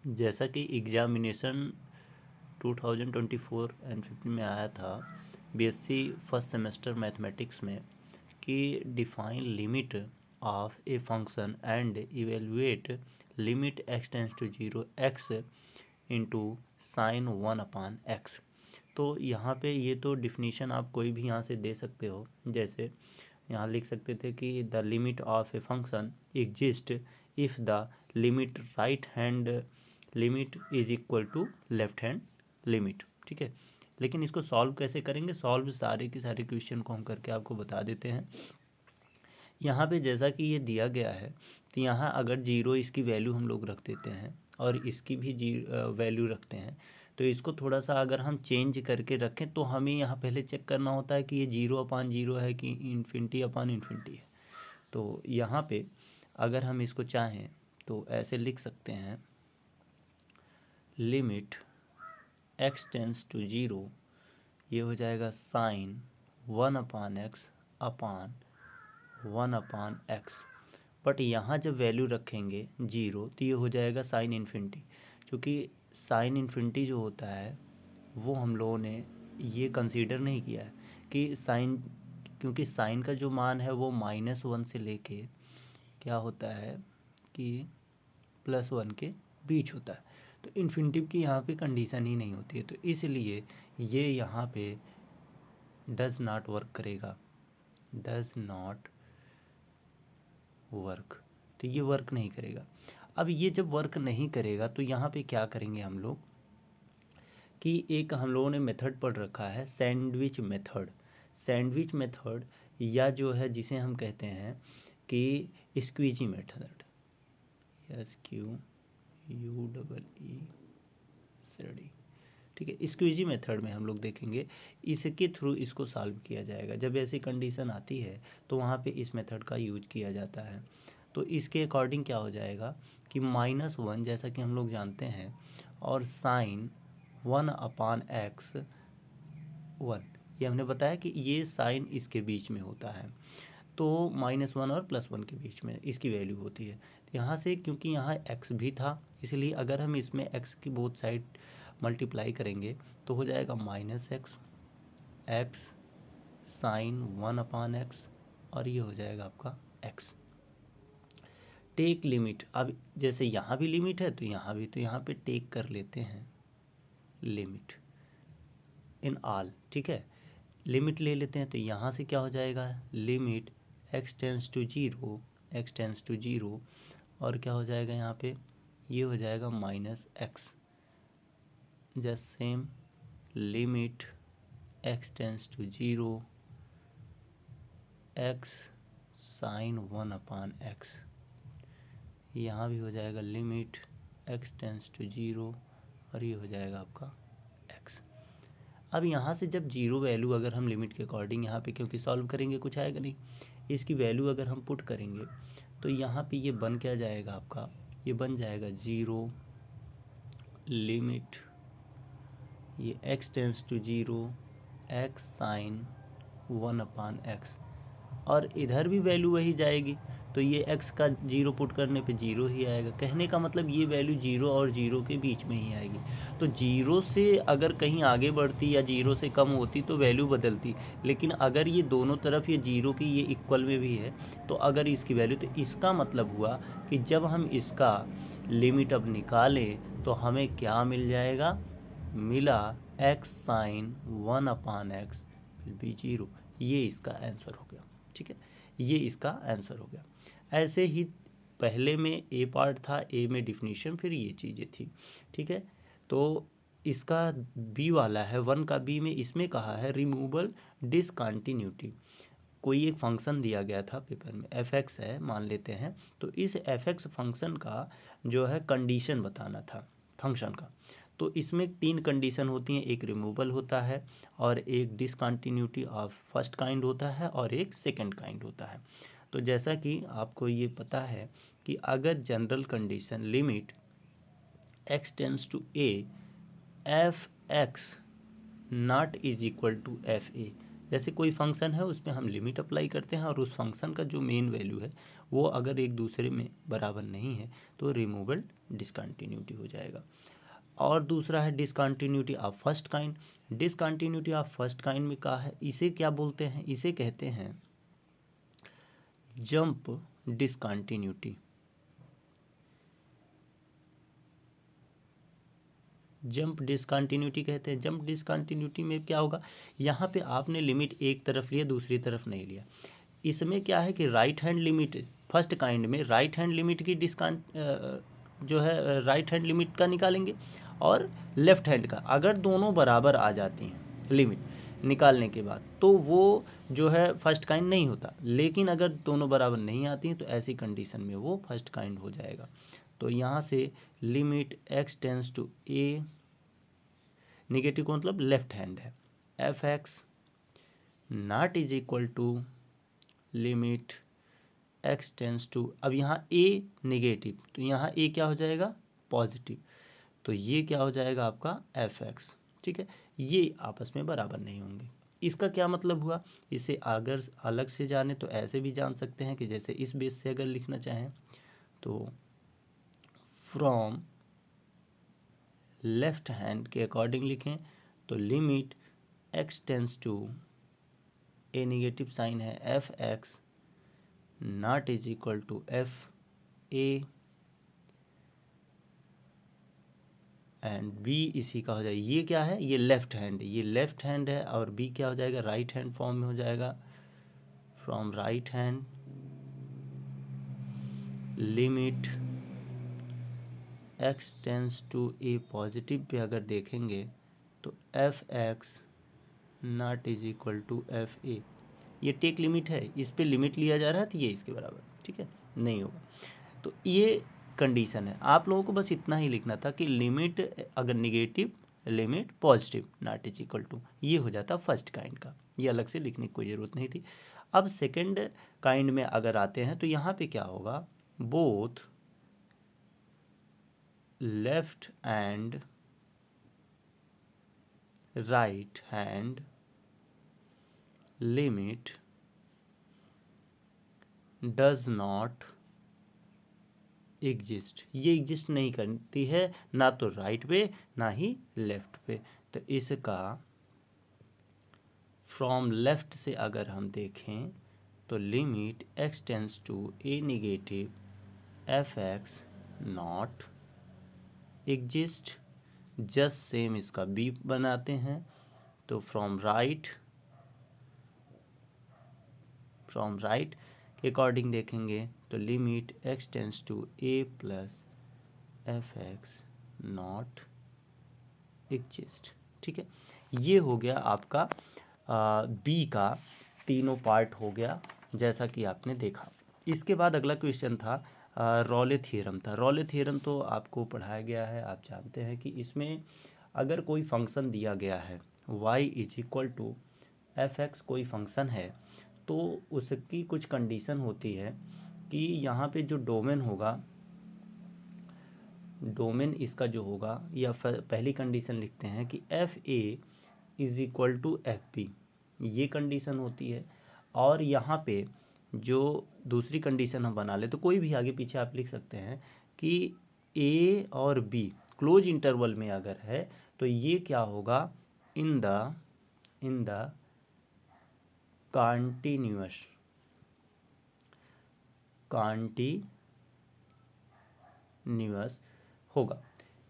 जैसा कि examination 2024 and 15 में आया था बीएससी फर्स्ट सेमेस्टर मैथमेटिक्स में कि define limit of a function and evaluate limit x tends to 0 x into sine 1/x। तो यहाँ पे ये तो डिफिनीशन आप कोई भी यहाँ से दे सकते हो। जैसे यहाँ लिख सकते थे कि the limit of a function exist if the limit right hand limit is equal to left hand limit. ठीक है, लेकिन इसको सॉल्व कैसे करेंगे? सॉल्व सारे के सारे क्वेश्चन को हम करके आपको बता देते हैं। यहाँ पे जैसा कि ये दिया गया है तो यहाँ अगर जीरो इसकी वैल्यू हम लोग रख देते हैं और इसकी भी वैल्यू रखते हैं, तो इसको थोड़ा सा अगर हम चेंज करके रखें तो हमें यहाँ पहले चेक करना होता है कि ये 0/0 है कि इन्फिनिटी/इन्फिनिटी है। तो यहाँ पे अगर हम इसको चाहें तो ऐसे लिख सकते हैं, लिमिट x टेंस टू 0, ये हो जाएगा sign 1/x upon 1/x। But यहाँ जब वैल्यू रखेंगे 0 तो ये हो जाएगा साइन इन्फिनिटी। क्योंकि साइन इन्फिनिटी जो होता है वो हम लोगों ने ये कंसीडर नहीं किया है कि साइन, क्योंकि साइन का जो मान है वो -1 से लेके क्या होता है कि +1 के बीच होता है। तो इन्फिनिटी की यहाँ पे कंडीशन ही नहीं होती है, तो इसलिए ये यहाँ पे डज नॉट वर्क करेगा, डज नॉट वर्क। तो ये वर्क नहीं करेगा। अब ये जब वर्क नहीं करेगा तो यहाँ पे क्या करेंगे हम लोग कि एक हम लोगों ने मेथड पढ़ रखा है सैंडविच मेथड। सैंडविच मेथड या जो है जिसे हम कहते हैं कि स्क्वीजी मेथड, SQUEEZD। ठीक है, स्क्वीजी मेथड में हम लोग देखेंगे इसके थ्रू इसको सॉल्व किया जाएगा। जब ऐसी कंडीशन आती है तो वहाँ पे इस मेथड का यूज किया जाता है। तो इसके अकॉर्डिंग क्या हो जाएगा कि -1 जैसा कि हम लोग जानते हैं और साइन 1/x 1, ये हमने बताया कि ये साइन इसके बीच में होता है। तो -1 और +1 के बीच में इसकी वैल्यू होती है। तो यहाँ से क्योंकि यहाँ x भी था इसलिए अगर हम इसमें x की बोथ साइड मल्टीप्लाई करेंगे तो हो जाएगा -x साइन 1/x और ये हो जाएगा आपका x। टेक लिमिट, अब जैसे यहाँ भी लिमिट है तो यहाँ भी, तो यहाँ पे टेक कर लेते हैं लिमिट इन ऑल। ठीक है, लिमिट ले लेते हैं तो यहाँ से क्या हो जाएगा, limit x tends to 0, x tends to 0 और क्या हो जाएगा यहाँ पे, ये हो जाएगा -x। Just same limit x tends to 0 x sine 1/x, यहाँ भी हो जाएगा लिमिट x टेंस टू 0 और ये हो जाएगा आपका x। अब यहाँ से जब 0 वैल्यू अगर हम लिमिट के अकॉर्डिंग यहाँ पे, क्योंकि सॉल्व करेंगे कुछ आएगा नहीं, इसकी वैल्यू अगर हम पुट करेंगे तो यहाँ पे ये बन क्या जाएगा आपका, ये बन जाएगा 0 लिमिट ये x tends to 0 x sine 1/x और इधर भी वैल्यू वही जाएगी तो ये x का 0 पुट करने पे 0 ही आएगा। कहने का मतलब ये वैल्यू 0 और 0 के बीच में ही आएगी। तो 0 से अगर कहीं आगे बढ़ती या 0 से कम होती तो वैल्यू बदलती, लेकिन अगर ये दोनों तरफ ये 0 की ये इक्वल में भी है तो अगर इसकी वैल्यू, तो इसका मतलब हुआ कि जब हम इसका लिमिट अब निकालें तो हमें क्या मिल जाएगा, मिला x sine 1/x will be 0। ये इसका आंसर हो गया। ठीक है, ये इसका आंसर हो गया। ऐसे ही पहले में ए पार्ट था, ए में डिफिनीशन, फिर ये चीज़ें थी। ठीक है, तो इसका बी वाला है 1 का बी में, इसमें कहा है रिमूवल डिसकंटिन्यूटी। कोई एक फंक्शन दिया गया था पेपर में, f(x) है मान लेते हैं, तो इस f(x) फंक्शन का जो है कंडीशन बताना था फंक्शन का। तो इसमें 3 कंडीशन होती हैं, एक रिमूवल होता है और एक डिसकंटिन्यूटी ऑफ फर्स्ट काइंड होता है और एक सेकंड काइंड होता है। तो जैसा कि आपको ये पता है कि अगर general condition limit x tends to a f(x) not is equal to f(a), जैसे कोई फंक्शन है उसमें हम लिमिट अप्लाई करते हैं और उस फंक्शन का जो मेन वैल्यू है वो अगर एक दूसरे में बराबर नहीं है तो रिमूवेबल डिसकंटिन्यूटी हो जाएगा। और दूसरा है discontinuity of first kind. Discontinuity of first kind में क्या है, इसे क्या बोलते हैं, इसे कहते हैं जंप डिसकंटिन्यूटी। जंप डिसकंटिन्यूटी कहते हैं। जंप डिसकंटिन्यूटी में क्या होगा, यहाँ पे आपने लिमिट एक तरफ लिया दूसरी तरफ नहीं लिया। इसमें क्या है कि right hand limit, first kind में राइट हैंड लिमिट की जो है राइट हैंड लिमिट का निकालेंगे और लेफ्ट हैंड का, अगर दोनों बराबर आ जाती हैं लिमिट निकालने के बाद तो वो जो है फर्स्ट काइंड नहीं होता। लेकिन अगर दोनों बराबर नहीं आती हैं तो ऐसी कंडीशन में वो फर्स्ट काइंड हो जाएगा। तो यहाँ से limit x tends to a, negative का मतलब लेफ्ट हैंड है, F X not is equal to limit x tends to, अब यहाँ a निगेटिव तो यहाँ a क्या हो जाएगा, पॉजिटिव, तो ये क्या हो जाएगा आपका एफ एक्स। ठीक है, ये आपस में बराबर नहीं होंगे। इसका क्या मतलब हुआ, इसे अगर अलग से जाने तो ऐसे भी जान सकते हैं कि जैसे इस बेस से अगर लिखना चाहें तो फ्रॉम लेफ्ट हैंड के अकॉर्डिंग लिखें तो limit x tends to A, negative sign है, F X not is equal to F A and B इसी का हो जाएगा। ये क्या है, ये लेफ्ट हैंड, ये लेफ्ट हैंड है और बी क्या हो जाएगा, राइट हैंड फॉर्म में हो जाएगा। From right hand limit x tends to A, positive पे अगर देखेंगे तो F X not is equal to F A, ये टेक लिमिट है, इस पे लिमिट लिया जा रहा है तो ये इसके बराबर, ठीक है, नहीं होगा। तो ये कंडीशन है, आप लोगों को बस इतना ही लिखना था कि लिमिट अगर negative, limit positive not is equal to, ये हो जाता फर्स्ट काइंड का, ये अलग से लिखने की कोई ज़रूरत नहीं थी। अब सेकेंड काइंड में अगर आते हैं तो यहाँ पे क्या होगा, both left and right hand limit does not exist, ये एग्जिस्ट नहीं करती है ना तो राइट पे ना ही लेफ्ट पे। तो इसका फ्रॉम लेफ्ट से अगर हम देखें तो limit x tends to A negative F X not exist, just same इसका बी बनाते हैं तो फ्रॉम राइट के अकॉर्डिंग देखेंगे तो limit x tends to a plus F X not exist. ठीक है, ये हो गया आपका बी का तीनों पार्ट हो गया जैसा कि आपने देखा। इसके बाद अगला क्वेश्चन था रॉले थ्योरम था। रॉले थ्योरम तो आपको पढ़ाया गया है, आप जानते हैं कि इसमें अगर कोई फंक्शन दिया गया है y is equal to F X, कोई फंक्शन है तो उसकी कुछ कंडीशन होती है कि यहाँ पे जो डोमेन होगा, डोमेन इसका जो होगा, या पहली कंडीशन लिखते हैं कि F A is equal to F B, ये कंडीशन होती है। और यहाँ पे जो दूसरी कंडीशन हम बना ले तो कोई भी आगे पीछे आप लिख सकते हैं कि ए और बी क्लोज इंटरवल में अगर है तो ये क्या होगा, इन द कॉन्टिन्यूअस होगा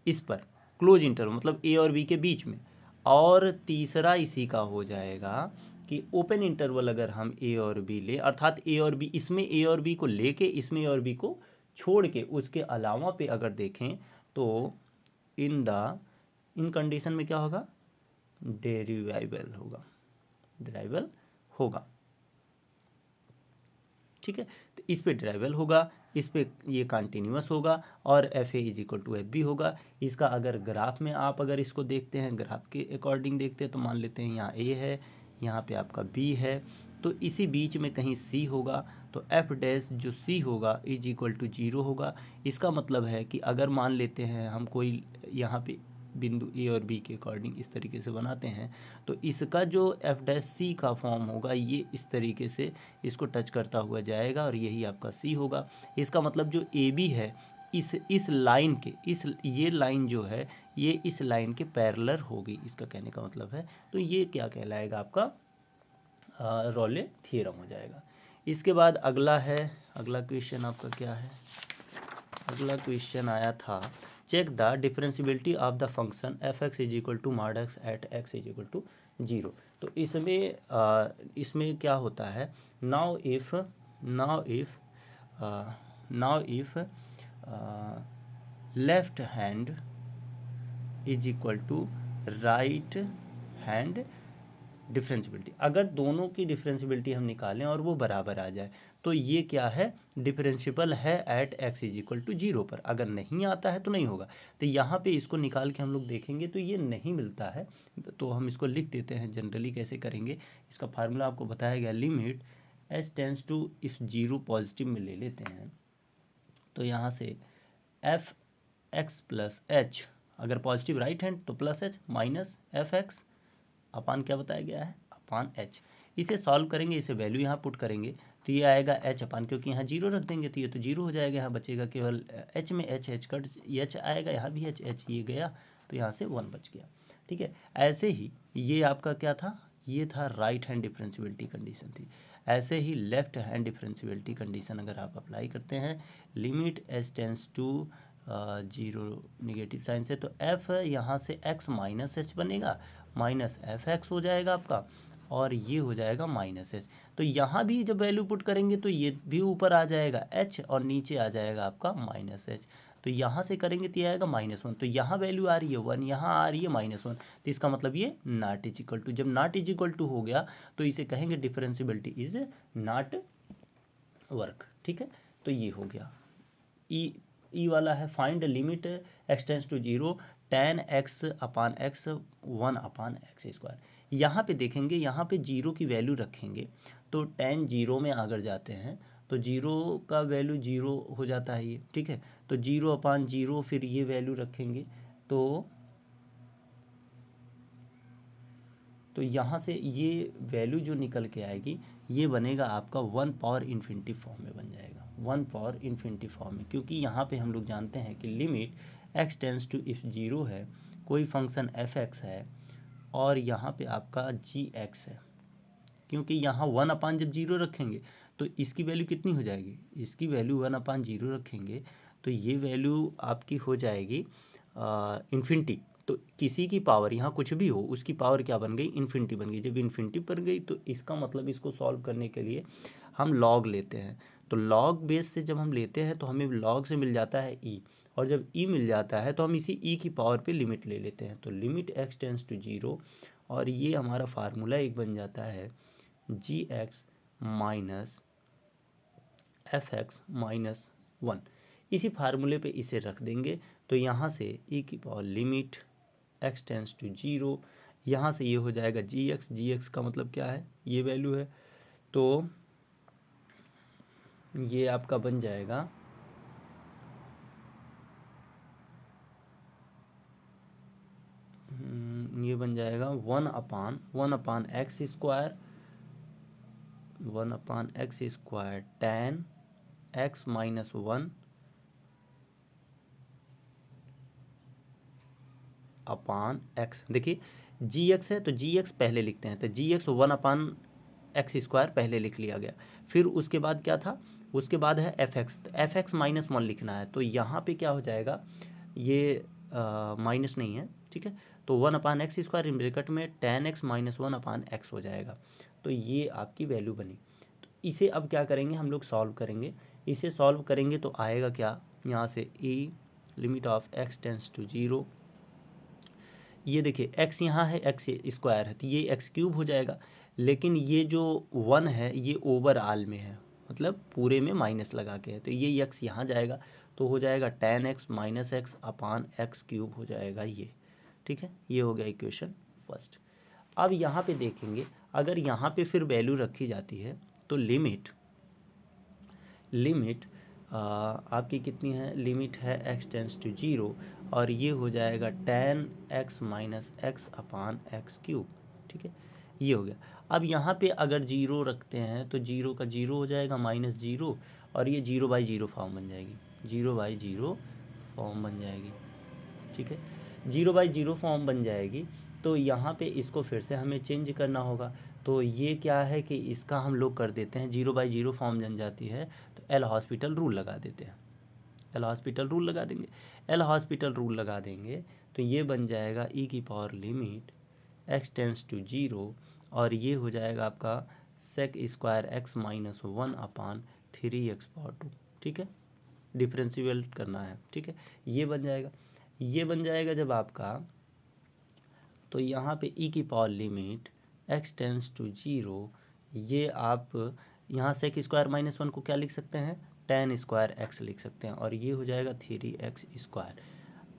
इस पर, क्लोज इंटरवल मतलब ए और बी के बीच में। और तीसरा इसी का हो जाएगा कि ओपन इंटरवल अगर हम ए और बी ले, अर्थात ए और बी, इसमें ए और बी को लेके इसमें ए और बी को छोड़ के उसके अलावा पे अगर देखें तो इन कंडीशन में क्या होगा, डेरिवेबल होगा। ठीक है, तो इस पे डेरिवेबल होगा, इस पे ये कंटिन्यूअस होगा और F A is equal to F B होगा। इसका अगर ग्राफ में आप अगर इसको देखते हैं, ग्राफ के अकॉर्डिंग देखते हैं तो मान लेते हैं यहाँ ए है, यहाँ पे आपका बी है, तो इसी बीच में कहीं सी होगा तो एफ डैश जो सी होगा इज इक्वल टू 0 होगा। इसका मतलब है कि अगर मान लेते हैं हम कोई यहाँ पे बिंदु ए और बी के अकॉर्डिंग इस तरीके से बनाते हैं, तो इसका जो एफ डैश सी का फॉर्म होगा ये इस तरीके से इसको टच करता हुआ जाएगा और यही आपका सी होगा। इसका मतलब जो ए बी है इस लाइन के ये लाइन जो है ये इस लाइन के पैरेलल होगी, इसका कहने का मतलब है। तो ये क्या कहलाएगा आपका रोले थ्योरम हो जाएगा। इसके बाद अगला क्वेश्चन आपका क्या है, अगला क्वेश्चन आया था check the differentiability of the function F X is equal to mod X at X is equal to 0। तो इसमें क्या होता है, now if left hand is equal to right hand differentiability, अगर दोनों की डिफरेंशियबिलिटी हम निकालें और वो बराबर आ जाए तो ये क्या है, डिफरेंशियबल है at X is equal to 0 पर। अगर नहीं आता है तो नहीं होगा। तो यहाँ पे इसको निकाल के हम लोग देखेंगे तो ये नहीं मिलता है, तो हम इसको लिख देते हैं। जनरली कैसे करेंगे, इसका फार्मूला आपको बताया गया, limit H tends to if 0 positive में ले लेते हैं तो यहाँ से एफ एक्स प्लस एच, अगर पॉजिटिव राइट हैंड तो plus h minus F x upon क्या बताया गया है, अपान एच। इसे सॉल्व करेंगे, इसे वैल्यू यहाँ पुट करेंगे तो ये आएगा एच अपान, क्योंकि यहाँ 0 रख देंगे तो ये तो 0 हो जाएगा, यहाँ बचेगा केवल एच में एच कट एच आएगा, यहाँ भी एच ये गया तो यहाँ से 1 बच गया। ठीक है, ऐसे ही ये आपका क्या था, ये था राइट हैंड डिफरेंशियबिलिटी कंडीशन थी। ऐसे ही लेफ्ट हैंड डिफरेंशियबिलिटी कंडीशन अगर आप अप्लाई करते हैं, limit H tends to 0 negative sine से, तो एफ यहाँ से एक्स माइनस एच बनेगा, माइनस एफ एक्स हो जाएगा आपका, और ये हो जाएगा माइनस एच। तो यहाँ भी जब वैल्यू पुट करेंगे तो ये भी ऊपर आ जाएगा एच और नीचे आ जाएगा आपका माइनस एच। तो यहाँ से करेंगे तो ये आएगा -1। तो यहाँ वैल्यू आ रही है 1, यहाँ आ रही है -1, तो इसका मतलब ये नॉट इज इक्वल टू। जब नॉट इज इक्वल टू हो गया तो इसे कहेंगे डिफरेंशियबिलिटी इज नॉट वर्क। ठीक है, तो ये हो गया। ई वाला है find limit X tends to 0 tan x upon X 1 upon x square. यहाँ पे देखेंगे, यहाँ पे 0 की वैल्यू रखेंगे तो tan 0 में अगर जाते हैं तो 0 का वैल्यू 0 हो जाता है ये। ठीक है, तो 0 अपान 0 फिर ये वैल्यू रखेंगे तो यहाँ से ये वैल्यू जो निकल के आएगी ये बनेगा आपका 1 पावर इन्फिनिटी फॉर्म में बन जाएगा, 1 पावर इन्फिनिटी फॉर्म में। क्योंकि यहाँ पे हम लोग जानते हैं कि limit X tends to if 0 है, कोई फंक्शन एफ एक्स है और यहाँ पे आपका जी एक्स है। क्योंकि यहाँ 1 अपान जब 0 रखेंगे तो इसकी वैल्यू कितनी हो जाएगी, इसकी वैल्यू 1 अपान 0 रखेंगे तो ये वैल्यू आपकी हो जाएगी इन्फिनिटी। तो किसी की पावर यहाँ कुछ भी हो उसकी पावर क्या बन गई, इन्फिनिटी बन गई। जब इन्फिनिटी बन गई तो इसका मतलब इसको सॉल्व करने के लिए हम लॉग लेते हैं। तो लॉग बेस से जब हम लेते हैं तो हमें लॉग से मिल जाता है ई, और जब ई मिल जाता है तो हम इसी ई की पावर पे लिमिट ले लेते हैं। तो लिमिट एक्स टेंस टू 0 और ये हमारा फार्मूला एक बन जाता है g x minus F x minus 1। इसी फार्मूले पे इसे रख देंगे तो यहाँ से ई की power limit X tends to 0, यहाँ से ये हो जाएगा जी एक्स का मतलब क्या है, ये वैल्यू है। तो ये आपका बन जाएगा ये बन जाएगा 1 upon x square, 1 upon x square tan x minus 1 upon x. देखिए जी एक्स है तो जी एक्स पहले लिखते हैं, तो जी एक्स 1 अपान एक्स स्क्वायर पहले लिख लिया गया। फिर उसके बाद क्या था, उसके बाद है एफ एक्स, तो एफ एक्स माइनस 1 लिखना है। तो यहाँ पे क्या हो जाएगा, ये माइनस नहीं है, ठीक है, तो 1 upon x square in bracket में tan x minus 1 upon x हो जाएगा। तो ये आपकी वैल्यू बनी। तो इसे अब क्या करेंगे हम लोग, सॉल्व करेंगे। इसे सॉल्व करेंगे तो आएगा क्या, यहाँ से e limit of x tends to 0, ये देखिए x यहाँ है एक्स स्क्वायर है तो ये एक्स क्यूब हो जाएगा, लेकिन ये जो 1 है ये ओवरऑल में है, मतलब पूरे में माइनस लगा के है, तो ये x यहाँ जाएगा तो हो जाएगा tan x माइनस एक्स अपान एक्स क्यूब हो जाएगा ये। ठीक है, ये हो गया इक्वेशन फर्स्ट। अब यहाँ पे देखेंगे, अगर यहाँ पे फिर वैल्यू रखी जाती है तो लिमिट आपकी कितनी है, लिमिट है x टेंस टू 0 और ये हो जाएगा tan x माइनस एक्स अपान एक्स क्यूब। ठीक है, ये हो गया। अब यहाँ पे अगर 0 रखते हैं तो 0 का 0 हो जाएगा माइनस 0 और ये 0/0 फॉर्म बन जाएगी, 0/0 फॉर्म बन जाएगी। ठीक है, 0/0 फॉर्म बन जाएगी। तो यहाँ पे इसको फिर से हमें चेंज करना होगा। तो ये क्या है कि इसका हम लोग कर देते हैं, 0/0 फॉर्म बन जाती है तो एल हॉस्पिटल रूल लगा देते हैं, एल हॉस्पिटल रूल लगा देंगे। एल हॉस्पिटल रूल लगा देंगे तो ये बन जाएगा ई की power limit x tends to 0 और ये हो जाएगा आपका sec square x minus 1 upon 3x power 2। ठीक है, डिफरेंशियल करना है। ठीक है, ये बन जाएगा। ये बन जाएगा जब आपका, तो यहाँ पे ई की power limit x tends to 0, ये आप यहाँ सेक स्क्वायर माइनस 1 को क्या लिख सकते हैं, tan स्क्वायर x लिख सकते हैं और ये हो जाएगा 3x स्क्वायर।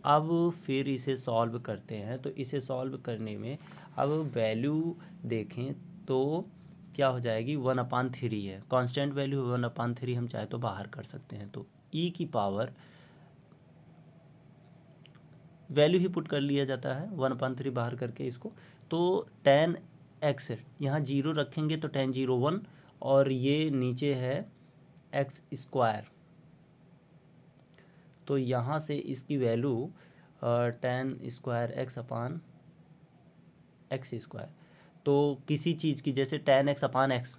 अब फिर इसे सॉल्व करते हैं, तो इसे सॉल्व करने में अब वैल्यू देखें तो क्या हो जाएगी, 1/3 है, कांस्टेंट वैल्यू 1/3, हम चाहे तो बाहर कर सकते हैं। तो ई की पावर वैल्यू ही पुट कर लिया जाता है 1/3 बाहर करके इसको। तो tan x यहाँ 0 रखेंगे तो tan 0 1 और ये नीचे है x स्क्वायर, तो यहाँ से इसकी value tan square x upon x square, तो किसी चीज़ की जैसे tan x अपान एक्स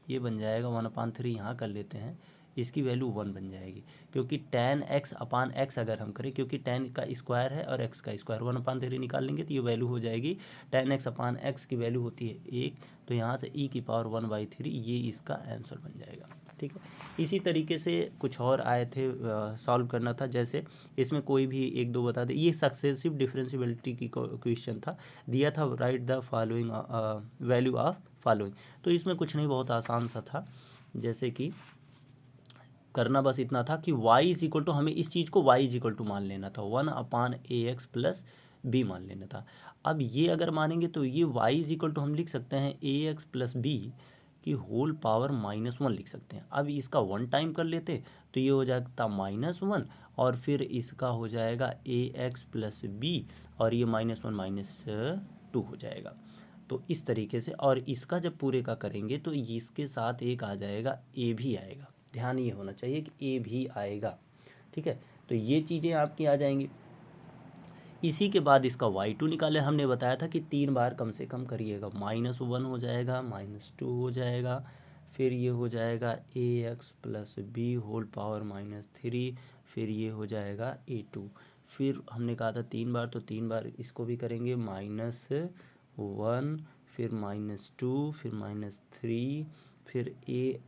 ये बन जाएगा 1/3, यहाँ कर लेते हैं, इसकी वैल्यू 1 बन जाएगी क्योंकि tan x अपान एक्स अगर हम करें, क्योंकि tan का स्क्वायर है और x का स्क्वायर, 1/3 निकाल लेंगे तो ये वैल्यू हो जाएगी, tan x अपान एक्स की वैल्यू होती है 1, तो यहाँ से e की पावर 1/3, ये इसका आंसर बन जाएगा। ठीक है, इसी तरीके से कुछ और आए थे सॉल्व करना था, जैसे इसमें कोई भी एक दो बता दे। ये सक्सेसिव डिफरेंशिएबिलिटी की क्वेश्चन था, दिया था right the following value of following. तो इसमें कुछ नहीं, बहुत आसान सा था, जैसे कि करना बस इतना था कि y इज इक्वल टू, हमें इस चीज़ को y इज इक्वल टू मान लेना था, 1/ax प्लस b मान लेना था। अब ये अगर मानेंगे तो ये y इज इक्वल टू हम लिख सकते हैं ax प्लस बी की होल पावर -1 लिख सकते हैं। अब इसका 1 टाइम कर लेते तो ये हो जाता -1 और फिर इसका हो जाएगा ax प्लस बी और ये -1 -2 हो जाएगा। तो इस तरीके से, और इसका जब पूरे का करेंगे तो इसके साथ एक आ जाएगा a भी आएगा, ध्यान ये होना चाहिए कि a भी आएगा। ठीक है, तो ये चीज़ें आपकी आ जाएंगी। इसी के बाद इसका y2 निकाले, हमने बताया था कि 3 बार कम से कम करिएगा, -1 हो जाएगा, -2 हो जाएगा, फिर ये हो जाएगा ax plus B whole power -3, फिर ये हो जाएगा a2, फिर हमने कहा था 3 बार, तो 3 बार इसको भी करेंगे, -1, फिर -2, फिर -3, फिर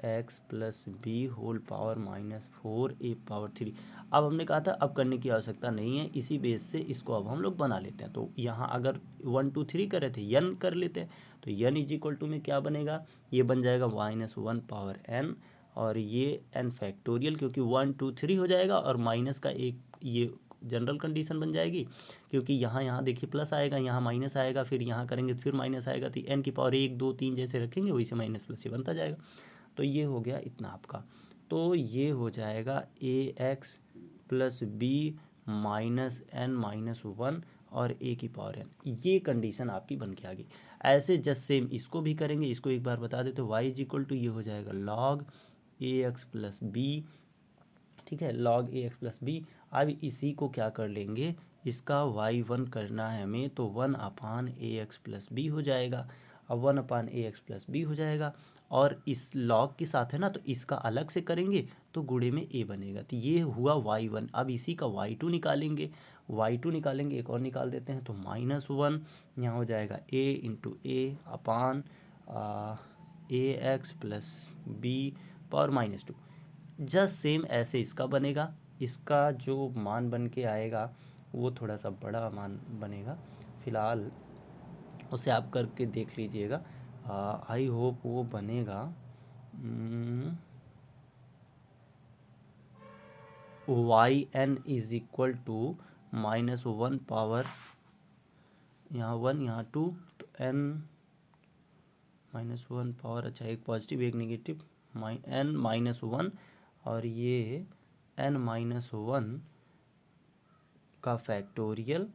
ax plus B whole power -4 a power 3। अब हमने कहा था अब करने की आवश्यकता नहीं है, इसी बेस से इसको अब हम लोग बना लेते हैं। तो यहाँ अगर 1 2 3 करे थे, n कर लेते हैं, तो n इज इक्वल टू में क्या बनेगा, ये बन जाएगा -1 पावर n और ये n फैक्टोरियल, क्योंकि 1 2 3 हो जाएगा और माइनस का एक ये जनरल कंडीशन बन जाएगी, क्योंकि यहाँ देखिए प्लस आएगा, यहाँ माइनस आएगा, फिर यहाँ करेंगे तो फिर माइनस आएगा, तो n की पावर 1 2 3 जैसे रखेंगे वैसे माइनस प्लस ये बनता जाएगा। तो ये हो गया इतना आपका, तो ये हो जाएगा ax प्लस बी -n-1 और a की पावर n, ये कंडीशन आपकी बन के आ गई। ऐसे जस्ट सेम इसको भी करेंगे, इसको एक बार बता देते, y इज इक्वल टू ये हो जाएगा log ax प्लस बी। ठीक है, log ax प्लस बी। अब इसी को क्या कर लेंगे, इसका y1 करना है हमें, तो 1/ax प्लस बी हो जाएगा। अब 1/ax प्लस बी हो जाएगा और इस log के साथ है ना, तो इसका अलग से करेंगे तो गुणे में a बनेगा, तो ये हुआ y1। अब इसी का y2 निकालेंगे, एक और निकाल देते हैं, तो -1 यहाँ हो जाएगा a into A upon ax plus B power -2। Just same ऐसे इसका बनेगा, इसका जो मान बन के आएगा वो थोड़ा सा बड़ा मान बनेगा, फिलहाल उसे आप करके देख लीजिएगा, आई होप वो बनेगा। yn is equal to -1 power, यहाँ 1 यहाँ 2, तो n -1 पावर, अच्छा एक पॉजिटिव एक नेगेटिव, n -1 और ये n-1 का फैक्टोरियल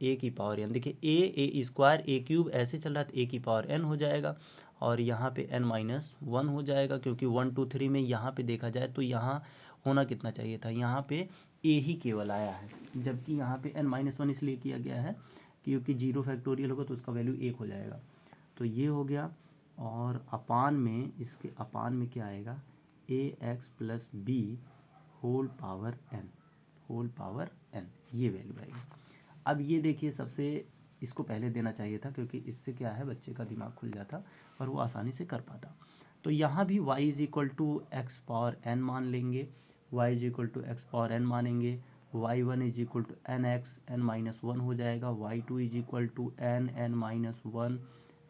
ए की पावर n। देखिए ए स्क्वायर ए क्यूब ऐसे चल रहा है तो ए की पावर n हो जाएगा, और यहाँ पे n-1 हो जाएगा, क्योंकि 1 2 3 में यहाँ पे देखा जाए तो यहाँ होना कितना चाहिए था, यहाँ पे ए ही केवल आया है, जबकि यहाँ पे n-1 इसलिए किया गया है क्योंकि 0 फैक्टोरियल होगा तो उसका वैल्यू 1 हो जाएगा। तो ये हो गया, और अपान में, इसके अपान में क्या आएगा, ax plus B whole power n, ये वैल्यू आएगी। अब ये देखिए, सबसे इसको पहले देना चाहिए था, क्योंकि इससे क्या है, बच्चे का दिमाग खुल जाता और वो आसानी से कर पाता। तो यहाँ भी y is equal to X power n मान लेंगे, y is equal to X power n मानेंगे, y1 is equal to N X n-1 हो जाएगा, y2 is equal to n-1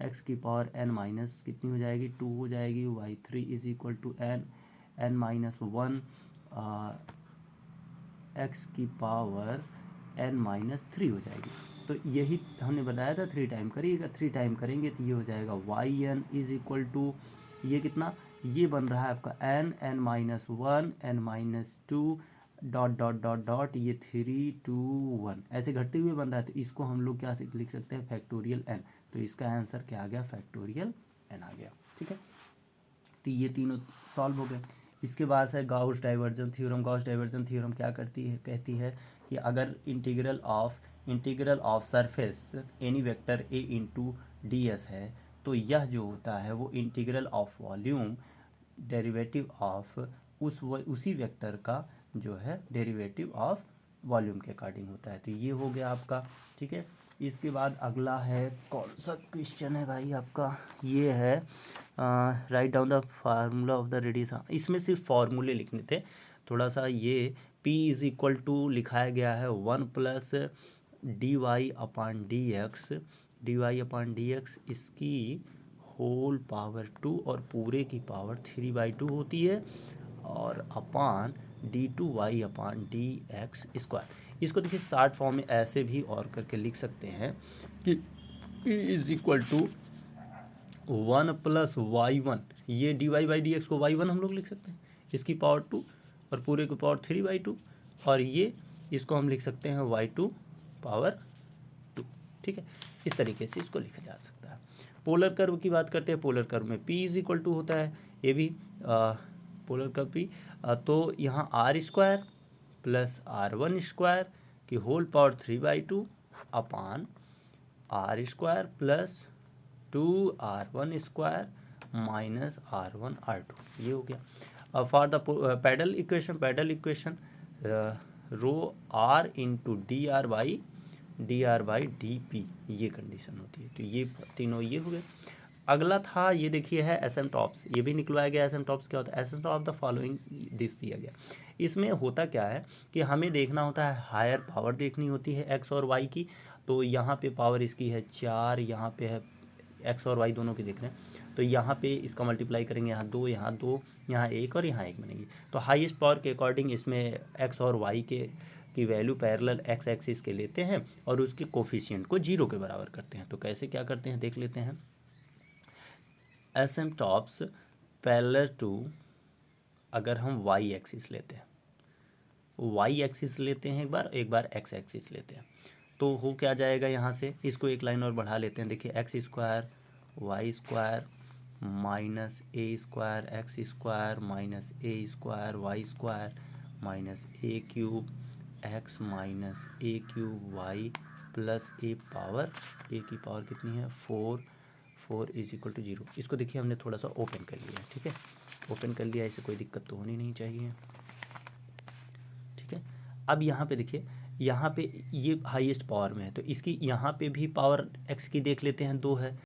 x की पावर n माइनस कितनी हो जाएगी, 2 हो जाएगी, y3 is equal to n-1 x की पावर n-3 हो जाएगी। तो यही हमने बताया था 3 टाइम करिएगा, 3 टाइम करेंगे तो ये हो जाएगा yn इज इक्वल टू, ये कितना, ये बन रहा है आपका n-1 n-2 dot dot dot dot, ये 3 2 1 ऐसे घटते हुए बन रहा है। तो इसको हम लोग क्या लिख सकते हैं, फैक्टोरियल n। तो इसका आंसर क्या आ गया, फैक्टोरियल n आ गया। ठीक है, तो ये तीनों सॉल्व हो गए। इसके बाद है Gauss diversion theorem. Gauss diversion theorem क्या करती है, कहती है कि अगर integral of surface any vector a into D S है, तो यह जो होता है वो integral of volume derivative of उसी वेक्टर का जो है डेरिवेटिव ऑफ वॉल्यूम के अकॉर्डिंग होता है। तो ये हो गया आपका। ठीक है, इसके बाद अगला है, कौन सा क्वेश्चन है भाई आपका, ये है write down the formula of the radius. इसमें सिर्फ फार्मूले लिखने थे थोड़ा सा। ये p इज इक्वल टू लिखाया गया है 1 प्लस dy अपान डी एक्स, इसकी होल पावर 2 और पूरे की पावर 3/2 होती है, और अपान d2y अपान डी एक्स स्क्वायर। इसको देखिए शॉर्ट फॉर्म में ऐसे भी और करके लिख सकते हैं कि p is equal to 1 plus y1, ये dy/dx को y1 हम लोग लिख सकते हैं, इसकी पावर 2 और पूरे की पावर 3/2, और ये इसको हम लिख सकते हैं y2 पावर 2। ठीक है, इस तरीके से इसको लिखा जा सकता है। पोलर कर्व की बात करते हैं। पोलर कर्व में p इज इक्वल टू होता है, ये भी पोलर कर्व p, तो यहाँ r² प्लस r1² की whole power 3/2 upon r² plus 2r1² minus r1r2, ये हो गया। For the pedal equation rho r into dr/dp, ये कंडीशन होती है। तो ये तीनों ये हो गए। अगला था, ये देखिए है एसिम्पटॉट्स, ये भी निकलवाया गया। एसिम्पटॉट्स क्या होता है, एसिम्पटॉट ऑफ द फॉलोइंग दिस दिया गया। इसमें होता क्या है कि हमें देखना होता है, हायर पावर देखनी होती है x और y की। तो यहाँ पे पावर इसकी है 4, यहाँ पे है x और y दोनों की देख रहे हैं, तो यहाँ पे इसका मल्टीप्लाई करेंगे, यहाँ 2 यहाँ 2 यहाँ 1 और यहाँ 1 बनेगी। तो हाईएस्ट पावर के अकॉर्डिंग इसमें x और y की वैल्यू पैरेलल x एक्सिस के लेते हैं और उसके कोफिशिएंट को 0 के बराबर करते हैं। तो कैसे क्या करते हैं देख लेते हैं। एसिम्पटॉट्स पैरेलल टू, अगर हम y एक्सिस लेते हैं, y एक्सिस लेते हैं एक बार x एक्सिस लेते हैं, तो हो क्या जाएगा, यहाँ से इसको एक लाइन और बढ़ा लेते हैं। देखिए x² y² minus a² x² minus a² y² minus a³ x minus a³ y plus a की पावर कितनी है 4 इज इक्वल टू 0। इसको देखिए हमने थोड़ा सा ओपन कर लिया है। ठीक है, ओपन कर लिया, इससे कोई दिक्कत तो होनी नहीं चाहिए। ठीक है, अब यहाँ पे देखिए, यहाँ पे ये हाईएस्ट पावर में है, तो इसकी यहाँ पे भी पावर x की देख लेते हैं, 2 है।